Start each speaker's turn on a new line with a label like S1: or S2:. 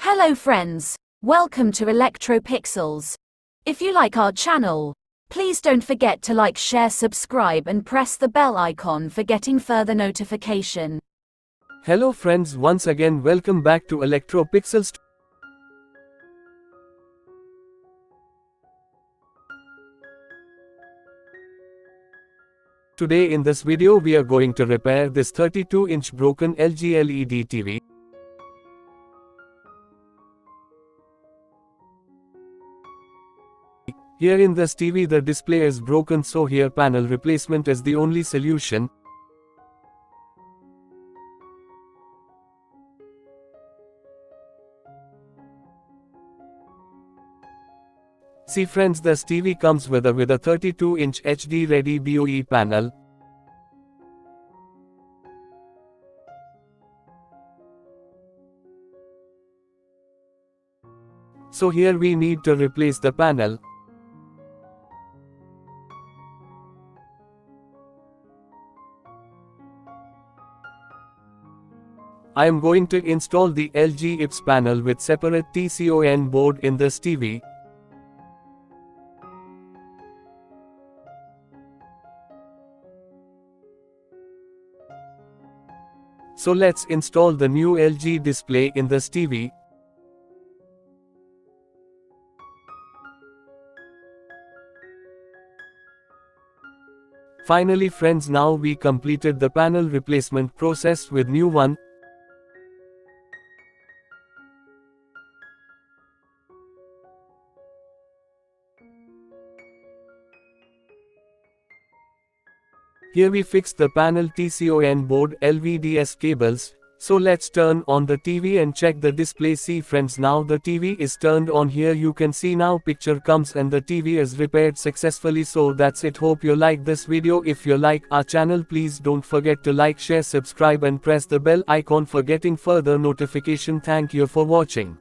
S1: Hello friends, welcome to Electropixels. If you like our channel, please don't forget to like, share, subscribe and press the bell icon for getting further notification.
S2: Hello friends, once again welcome back to Electropixels. Today in this video we are going to repair this 32-inch broken LG LED TV. Here in this TV the display is broken, so here panel replacement is the only solution. See friends, this TV comes with a 32-inch HD ready BOE panel. So here we need to replace the panel. I am going to install the LG IPS panel with separate TCON board in this TV. So let's install the new LG display in this TV. Finally friends, now we completed the panel replacement process with new one. Here we fixed the panel TCON board LVDS cables. So let's turn on the TV and check the display. See friends, now the TV is turned on. Here you can see now picture comes and the TV is repaired successfully. So that's it. Hope you like this video. If you like our channel, please don't forget to like, share, subscribe and press the bell icon for getting further notification. Thank you for watching.